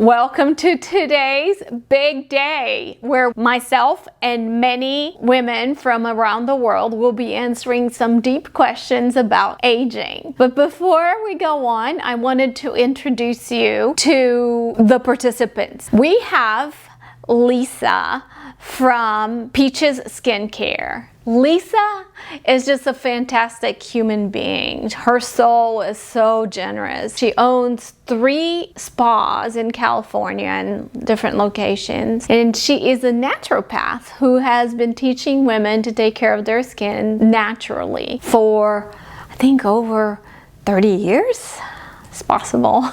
Welcome to today's big day where myself and many women from around the world will be answering some deep questions about aging. But before we go on, I wanted to introduce you to the participants. We have Lisa from Peaches Skincare. Lisa is just a fantastic human being. Her soul is so generous. She owns 3 spas in California in different locations. And she is a naturopath who has been teaching women to take care of their skin naturally for, I think, over 30 years. It's possible.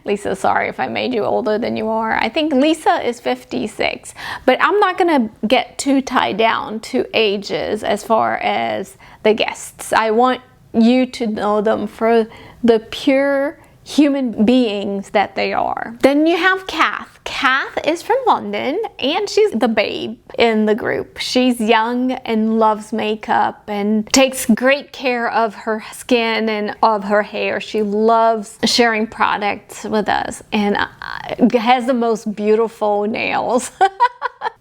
Lisa, sorry if I made you older than you are. I think Lisa is 56, but I'm not gonna get too tied down to ages as far as the guests. I want you to know them for the pure human beings that they are. Then you have Cath. Cath is from London and she's the babe in the group. She's young and loves makeup and takes great care of her skin and of her hair. She loves sharing products with us and has the most beautiful nails.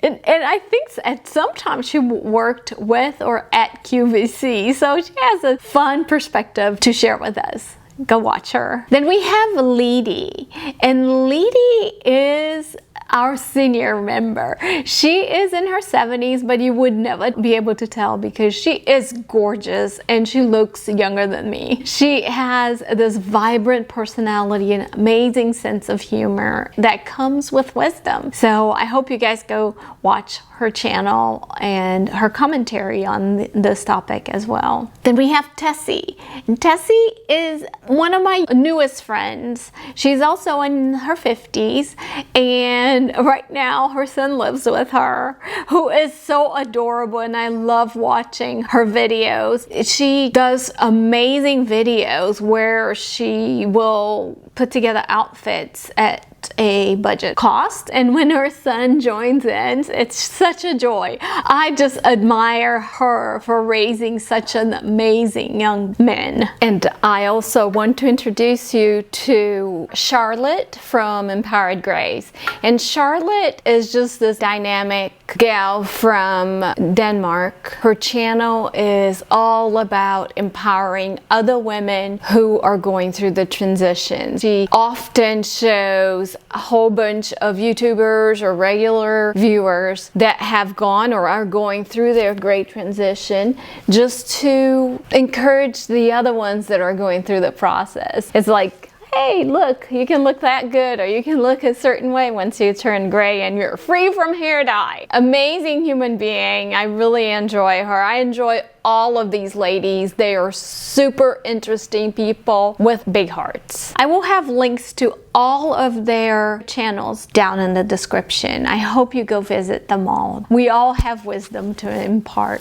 And I think at some time she worked with or at QVC, so she has a fun perspective to share with us. Go watch her. Then we have Leidy, and Leidy is our senior member. She is in her 70s, but you would never be able to tell because she is gorgeous and she looks younger than me. She has this vibrant personality and amazing sense of humor that comes with wisdom. So I hope you guys go watch her channel and her commentary on this topic as well. Then we have Tessie. And Tessie is one of my newest friends. She's also in her 50s and right now her son lives with her, who is so adorable and I love watching her videos. She does amazing videos where she will put together outfits at a budget cost, and when her son joins in, it's such a joy. I just admire her for raising such an amazing young man. And I also want to introduce you to Charlotte from Empowered Grace. And Charlotte is just this dynamic gal from Denmark. Her channel is all about empowering other women who are going through the transition. She often shows a whole bunch of YouTubers or regular viewers that have gone or are going through their great transition just to encourage the other ones that are going through the process. It's like, hey, look, you can look that good, or you can look a certain way once you turn gray and you're free from hair dye. Amazing human being. I really enjoy her. I enjoy all of these ladies. They are super interesting people with big hearts. I will have links to all of their channels down in the description. I hope you go visit them all. We all have wisdom to impart,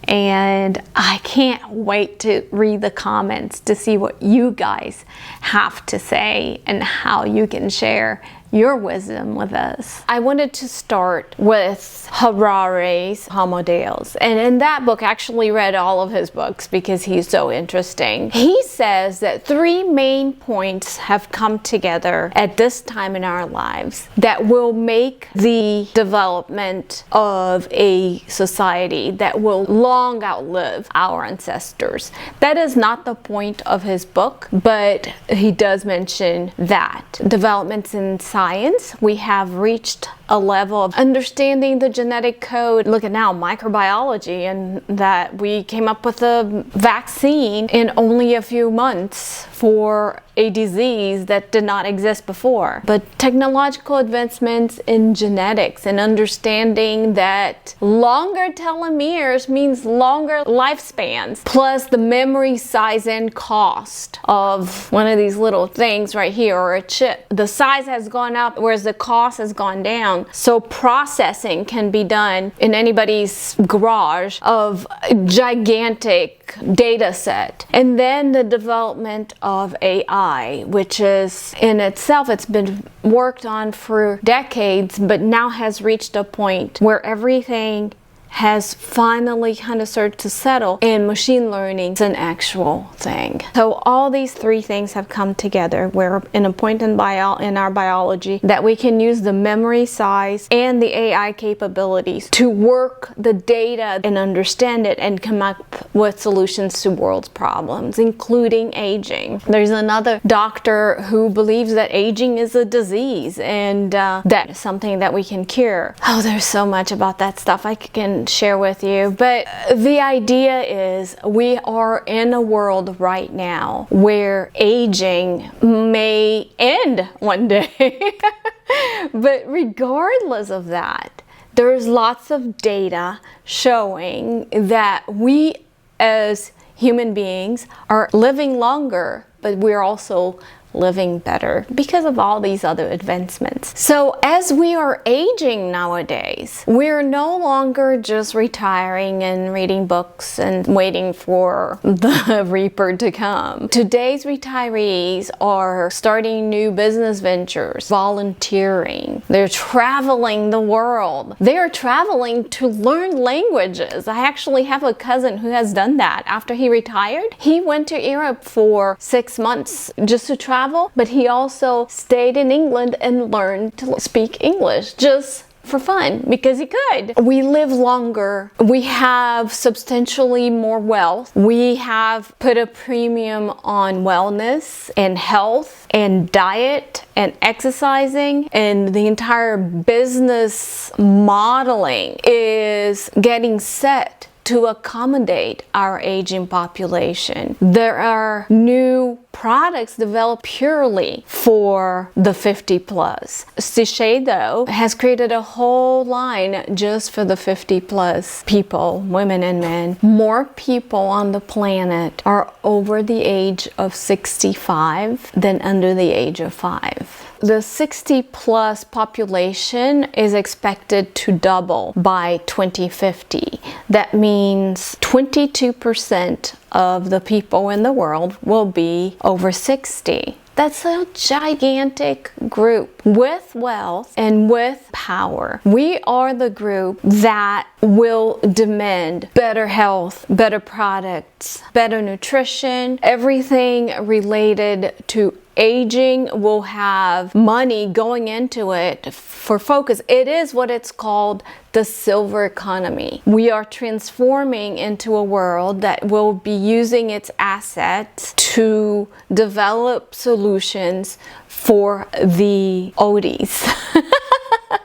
and I can't wait to read the comments to see what you guys have to say and how you can share your wisdom with us. I wanted to start with Harari's Homo Deus, and in that book, I actually read all of his books because he's so interesting. He says that 3 main points have come together at this time in our lives that will make the development of a society that will long outlive our ancestors. That is not the point of his book, but he does mention that developments in science, we have reached a level of understanding the genetic code. Look at now, microbiology, and that we came up with a vaccine in only a few months for a disease that did not exist before. But technological advancements in genetics and understanding that longer telomeres means longer lifespans, plus the memory size and cost of one of these little things right here, or a chip. The size has gone up, whereas the cost has gone down. So processing can be done in anybody's garage of a gigantic data set. And then the development of AI, which is in itself, it's been worked on for decades, but now has reached a point where everything has finally kind of started to settle, and machine learning is an actual thing. So all these three things have come together. We're in a point in our biology that we can use the memory size and the AI capabilities to work the data and understand it and come up with solutions to world's problems, including aging. There's another doctor who believes that aging is a disease and that is something that we can cure. Oh, there's so much about that stuff I can share with you, but the idea is we are in a world right now where aging may end one day. But regardless of that, there's lots of data showing that we as human beings are living longer, but we're also living better because of all these other advancements. So as we are aging nowadays, we're no longer just retiring and reading books and waiting for the reaper to come. Today's retirees are starting new business ventures, volunteering. They're traveling the world. They're traveling to learn languages. I actually have a cousin who has done that. After he retired, he went to Europe for 6 months just to travel, but he also stayed in England and learned to speak English just for fun because he could. We live longer. We have substantially more wealth. We have put a premium on wellness and health and diet and exercising, and the entire business modeling is getting set to accommodate our aging population. There are new products developed purely for the 50 plus. Shiseido has created a whole line just for the 50 plus people, women and men. More people on the planet are over the age of 65 than under the age of 5. The 60 plus population is expected to double by 2050. That means 22% of the people in the world will be over 60. That's a gigantic group with wealth and with power. We are the group that will demand better health, better products, better nutrition. Everything related to aging will have money going into it for focus. It is what it's called the silver economy. We are transforming into a world that will be using its assets to develop solutions for the oldies.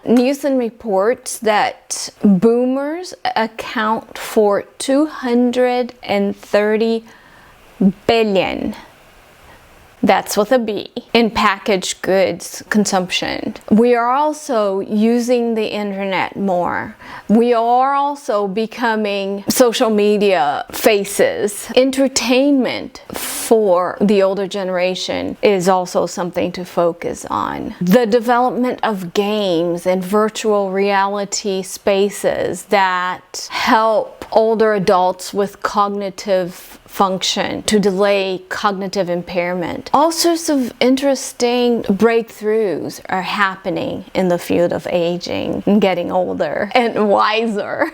Nielsen reports that boomers account for 230 billion. That's with a B, in packaged goods consumption. We are also using the internet more. We are also becoming social media faces. Entertainment for the older generation is also something to focus on. The development of games and virtual reality spaces that help older adults with cognitive function to delay cognitive impairment. All sorts of interesting breakthroughs are happening in the field of aging and getting older and wiser.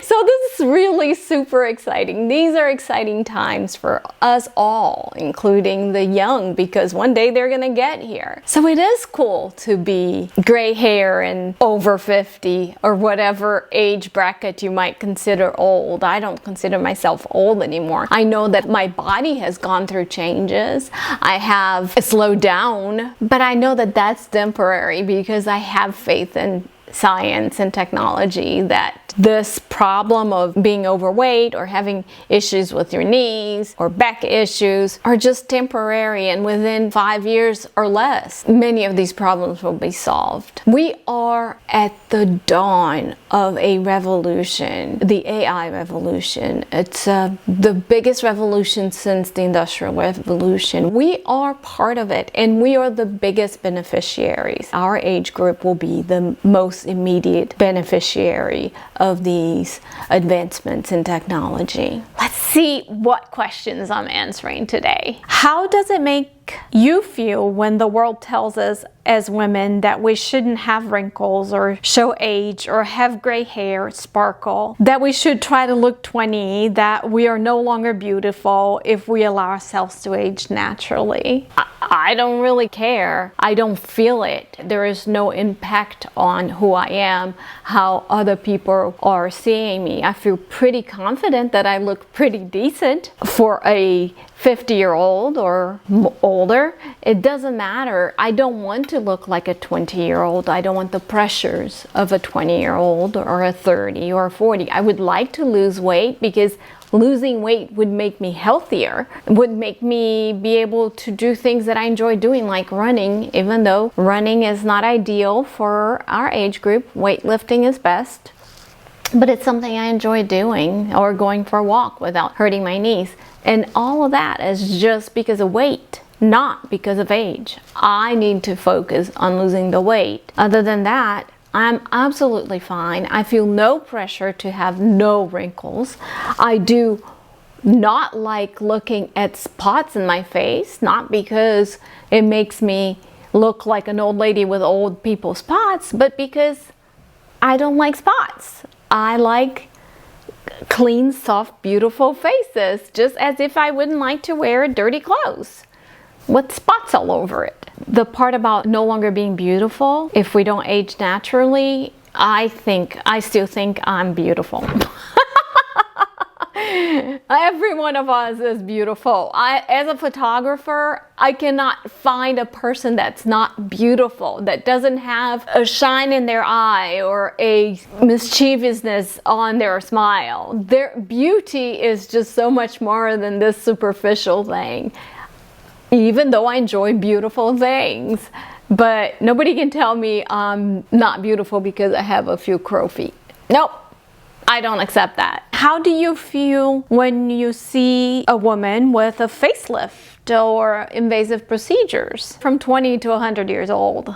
So this is really super exciting. These are exciting times for us all, including the young, because one day they're gonna get here. So it is cool to be gray hair and over 50 or whatever age bracket you might consider old. I don't consider myself old anymore. I know that my body has gone through changes. I have slowed down, but I know that that's temporary because I have faith in science and technology that this problem of being overweight or having issues with your knees or back issues are just temporary, and within 5 years or less, many of these problems will be solved. We are at the dawn of a revolution, the AI revolution. It's the biggest revolution since the Industrial Revolution. We are part of it, and we are the biggest beneficiaries. Our age group will be the most immediate beneficiary of these advancements in technology. Let's see what questions I'm answering today. How does it make think you feel when the world tells us as women that we shouldn't have wrinkles or show age or have gray hair, sparkle, that we should try to look 20, that we are no longer beautiful if we allow ourselves to age naturally? I don't really care. I don't feel it. There is no impact on who I am, how other people are seeing me. I feel pretty confident that I look pretty decent for a 50-year-old or older. It doesn't matter. I don't want to look like a 20-year-old. I don't want the pressures of a 20-year-old or a 30 or a 40. I would like to lose weight because losing weight would make me healthier, would make me be able to do things that I enjoy doing, like running, even though running is not ideal for our age group. Weightlifting is best, but it's something I enjoy doing, or going for a walk without hurting my knees. And all of that is just because of weight, not because of age. I need to focus on losing the weight. Other than that, I'm absolutely fine. I feel no pressure to have no wrinkles. I do not like looking at spots in my face, not because it makes me look like an old lady with old people spots, but because I don't like spots. I like clean, soft, beautiful faces, just as if I wouldn't like to wear dirty clothes with spots all over it. The part about no longer being beautiful, if we don't age naturally, I still think I'm beautiful. Every one of us is beautiful. As a photographer, I cannot find a person that's not beautiful, that doesn't have a shine in their eye or a mischievousness on their smile. Their beauty is just so much more than this superficial thing. Even though I enjoy beautiful things, but nobody can tell me I'm not beautiful because I have a few crow feet. Nope, I don't accept that. How do you feel when you see a woman with a facelift or invasive procedures from 20 to 100 years old?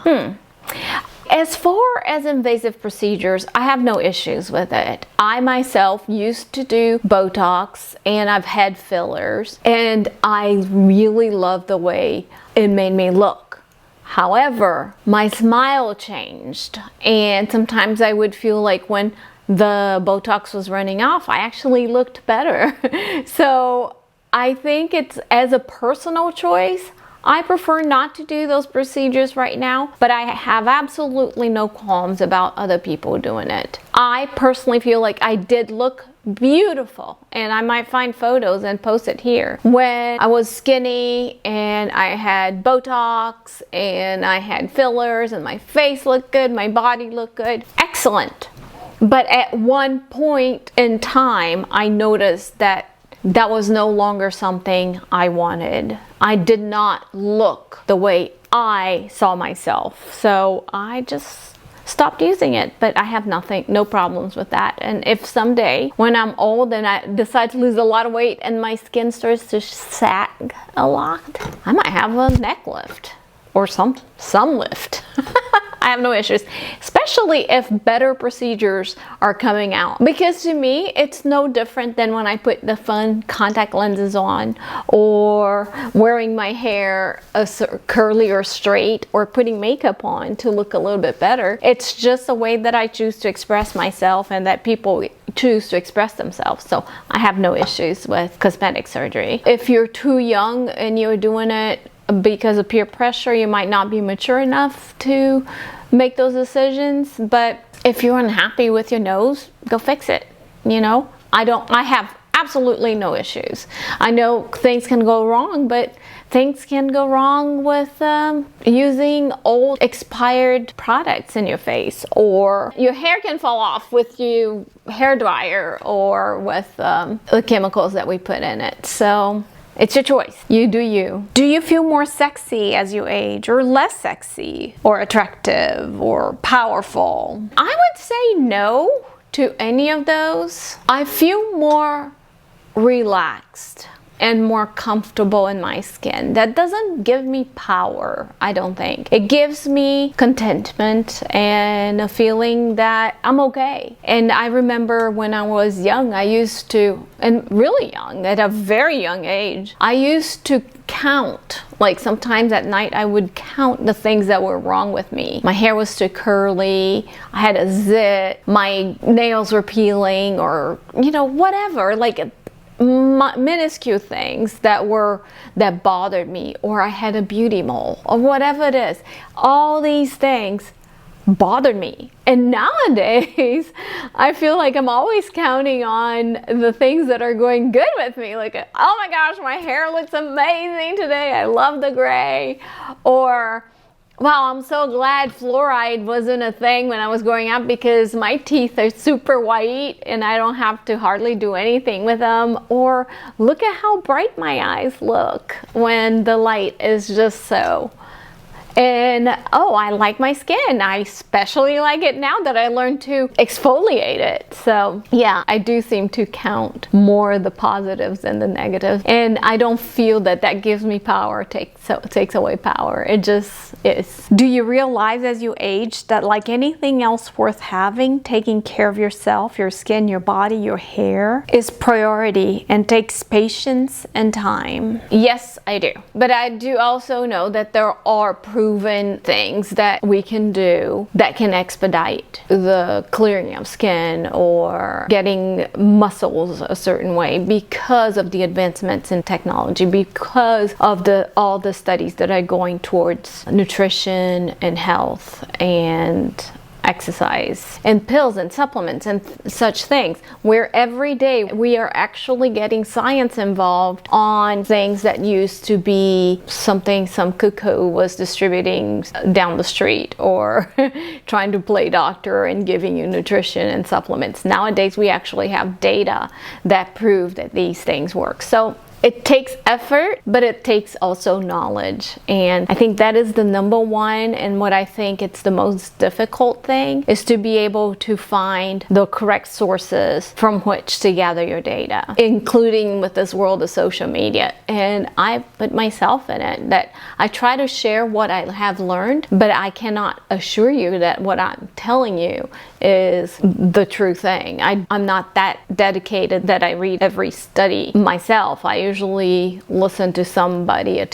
As far as invasive procedures, I have no issues with it. I myself used to do Botox and I've had fillers, and I really love the way it made me look. However, my smile changed, and sometimes I would feel like when the Botox was running off, I actually looked better. So I think it's, as a personal choice, I prefer not to do those procedures right now, but I have absolutely no qualms about other people doing it. I personally feel like I did look beautiful, and I might find photos and post it here. When I was skinny and I had Botox and I had fillers and my face looked good, my body looked good, excellent. But at one point in time, I noticed that that was no longer something I wanted. I did not look the way I saw myself. So I just stopped using it, but I have no problems with that. And if someday when I'm old and I decide to lose a lot of weight and my skin starts to sag a lot, I might have a neck lift or some lift. I have no issues, especially if better procedures are coming out. Because to me, it's no different than when I put the fun contact lenses on, or wearing my hair curly or straight, or putting makeup on to look a little bit better. It's just a way that I choose to express myself and that people choose to express themselves. So I have no issues with cosmetic surgery. If you're too young and you're doing it because of peer pressure, you might not be mature enough to make those decisions. But if you're unhappy with your nose, go fix it. You know, I have absolutely no issues. I know things can go wrong, but things can go wrong with using old expired products in your face, or your hair can fall off with your hair dryer, or with the chemicals that we put in it. So it's your choice. You do you. Do you feel more sexy as you age, or less sexy, or attractive, or powerful? I would say no to any of those. I feel more relaxed and more comfortable in my skin. That doesn't give me power, I don't think. It gives me contentment and a feeling that I'm okay. And I remember when I was young, I used to, and really young, at a very young age, I used to count. Like sometimes at night I would count the things that were wrong with me. My hair was too curly, I had a zit, my nails were peeling, or you know, whatever, like minuscule things that bothered me, or I had a beauty mole, or whatever it is. All these things bothered me. And nowadays I feel like I'm always counting on the things that are going good with me, like, oh my gosh, my hair looks amazing today, I love the gray, or wow, I'm so glad fluoride wasn't a thing when I was growing up because my teeth are super white and I don't have to hardly do anything with them, or look at how bright my eyes look when the light is just so. And oh, I like my skin. I especially like it now that I learned to exfoliate it. So yeah, I do seem to count more the positives than the negatives. And I don't feel that that gives me power, takes away power. It just is. Do you realize as you age that like anything else worth having, taking care of yourself, your skin, your body, your hair is priority and takes patience and time? Yes, I do. But I do also know that there are proven things that we can do that can expedite the clearing of skin or getting muscles a certain way because of the advancements in technology, because of all the studies that are going towards nutrition and health and exercise and pills and supplements and such things, where every day we are actually getting science involved on things that used to be something some cuckoo was distributing down the street or trying to play doctor and giving you nutrition and supplements. Nowadays we actually have data that prove that these things work. So it takes effort, but it takes also knowledge. And I think that is the number one, and what I think it's the most difficult thing is to be able to find the correct sources from which to gather your data, including with this world of social media. And I put myself in it, that I try to share what I have learned, but I cannot assure you that what I'm telling you is the true thing. I'm not that dedicated that I read every study myself. I usually listen to somebody, a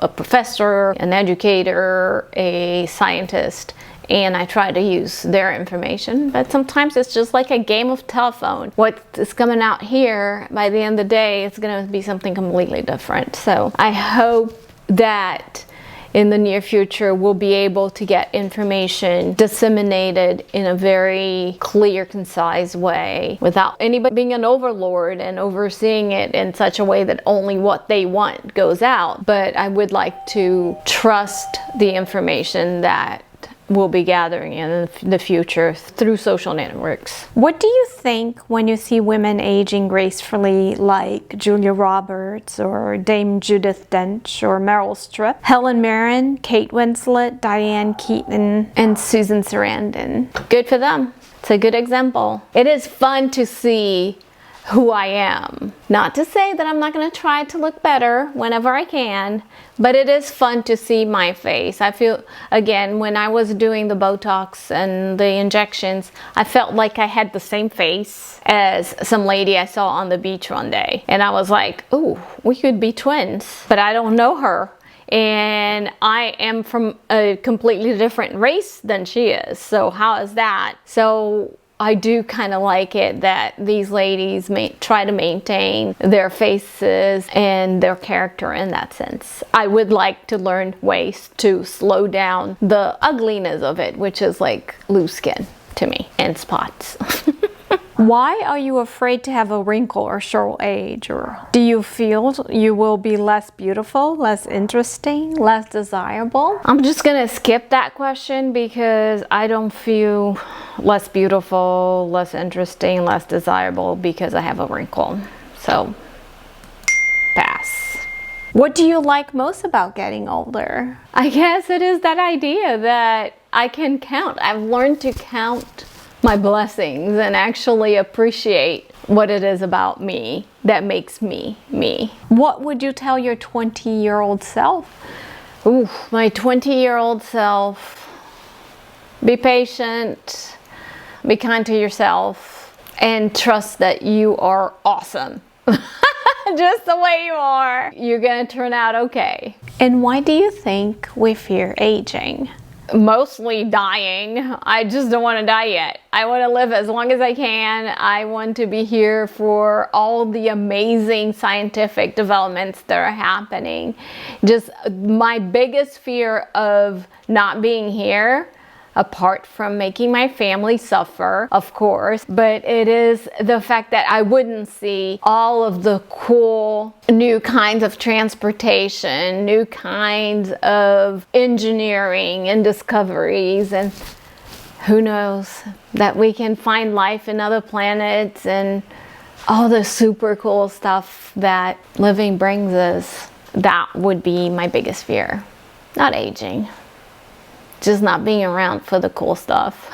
professor, an educator, a scientist, and I try to use their information. But sometimes it's just like a game of telephone. What is coming out here, by the end of the day, it's going to be something completely different. So I hope that in the near future we'll be able to get information disseminated in a very clear, concise way without anybody being an overlord and overseeing it in such a way that only what they want goes out. But I would like to trust the information that we'll be gathering in the future through social networks. What do you think when you see women aging gracefully like Julia Roberts or Dame Judith Dench or Meryl Streep, Helen Mirren, Kate Winslet, Diane Keaton, and Susan Sarandon? Good for them. It's a good example. It is fun to see who I am. Not to say that I'm not going to try to look better whenever I can, but it is fun to see my face. I feel, again, when I was doing the Botox and the injections, I felt like I had the same face as some lady I saw on the beach one day. And I was like, ooh, we could be twins, but I don't know her. And I am from a completely different race than she is. So how is that? So I do kind of like it that these ladies try to maintain their faces and their character in that sense. I would like to learn ways to slow down the ugliness of it, which is like loose skin to me and spots. Why are you afraid to have a wrinkle or show age? Or do you feel you will be less beautiful, less interesting, less desirable? I'm just gonna skip that question because I don't feel less beautiful, less interesting, less desirable because I have a wrinkle. So, pass. What do you like most about getting older? I guess it is that idea that I can count. I've learned to count my blessings and actually appreciate what it is about me that makes me me. What would you tell your 20-year-old self? Ooh, my 20-year-old self, be patient, be kind to yourself, and trust that you are awesome. just the way you are. You're gonna turn out okay. And why do you think we fear aging? Mostly dying. I just don't want to die yet. I want to live as long as I can. I want to be here for all the amazing scientific developments that are happening. Just my biggest fear of not being here, apart from making my family suffer, of course, but it is the fact that I wouldn't see all of the cool new kinds of transportation, new kinds of engineering and discoveries, and who knows, that we can find life in other planets and all the super cool stuff that living brings us. That would be my biggest fear. Not aging. Just not being around for the cool stuff.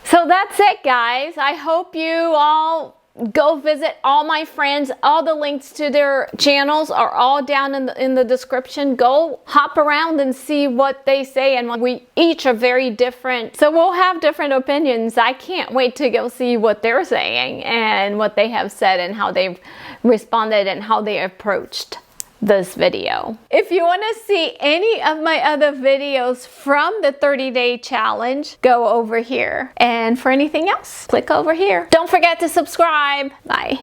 So that's it, guys. I hope you all go visit all my friends. All the links to their channels are all down in the description. Go hop around and see what they say, and we each are very different, so we'll have different opinions. I can't wait to go see what they're saying and what they have said and how they've responded and how they approached this video. If you want to see any of my other videos from the 30-day challenge, go over here. And for anything else, click over here. Don't forget to subscribe. Bye.